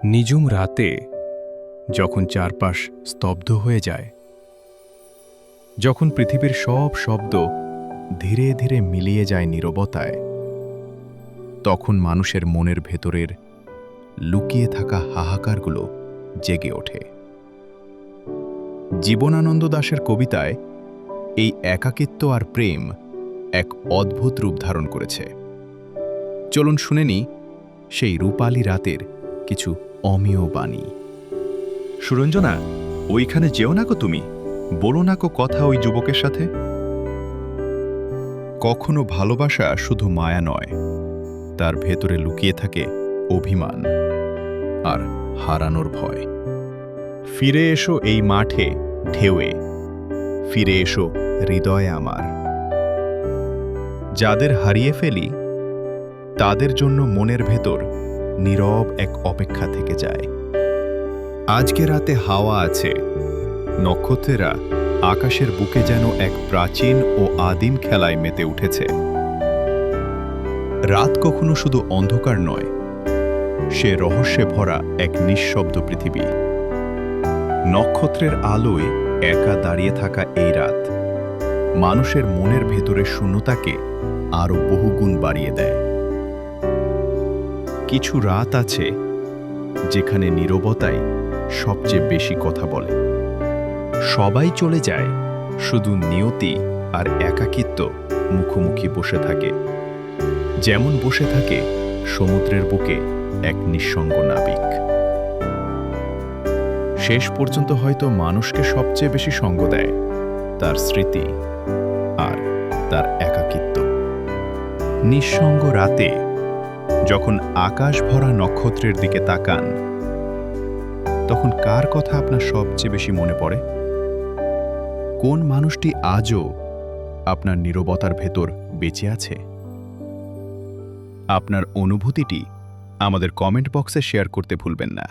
নিঝুম রাতে যখন চারপাশ স্তব্ধ হয়ে যায়, যখন পৃথিবীর সব শব্দ ধীরে ধীরে মিলিয়ে যায় নীরবতায়, তখন মানুষের মনের ভেতরের লুকিয়ে থাকা হাহাকারগুলো জেগে ওঠে। জীবনানন্দ দাশের কবিতায় এই একাকিত্ব আর প্রেম এক অদ্ভুত রূপ ধারণ করেছে। চলুন শুনে নিই সেই রূপালী রাতের কিছু অমেয় বাণী। সুরঞ্জনা, ওইখানে যেও না গো তুমি, বলো না কো কথা ওই যুবকের সাথে। কখনো ভালোবাসা শুধু মায়া নয়, তার ভেতরে লুকিয়ে থাকে অভিমান আর হারানোর ভয়। ফিরে এসো এই মাঠে ঢেউয়ে, ফিরে এসো হৃদয়ে আমার। যাদের হারিয়ে ফেলি তাদের জন্য মনের ভেতর নীরব এক অপেক্ষা থেকে যায়। আজকে রাতে হাওয়া আছে, নক্ষত্রেরা আকাশের বুকে যেন এক প্রাচীন ও আদিম খেলায় মেতে উঠেছে। রাত কখনো শুধু অন্ধকার নয়, সে রহস্যে ভরা এক নিঃশব্দ পৃথিবী। নক্ষত্রের আলোয় একা দাঁড়িয়ে থাকা এই রাত মানুষের মনের ভেতরের শূন্যতাকে আরও বহুগুণ বাড়িয়ে দেয়। কিছু রাত আছে যেখানে নীরবতাই সবচেয়ে বেশি কথা বলে। সবাই চলে যায়, শুধু নিয়তি আর একাকিত্ব মুখোমুখি বসে থাকে, যেমন বসে থাকে সমুদ্রের বুকে এক নিঃসঙ্গ নাবিক। শেষ পর্যন্ত হয়তো মানুষকে সবচেয়ে বেশি সঙ্গ দেয় তার স্মৃতি আর তার একাকিত্ব। নিঃসঙ্গ রাতে যখন আকাশ ভরা নক্ষত্রের দিকে তাকান, তখন কার কথা আপনার সবচেয়ে বেশি মনে পড়ে? কোন মানুষটি আজও আপনার নীরবতার ভেতর বেঁচে আছে? আপনার অনুভূতিটি আমাদের কমেন্ট বক্সে শেয়ার করতে ভুলবেন না।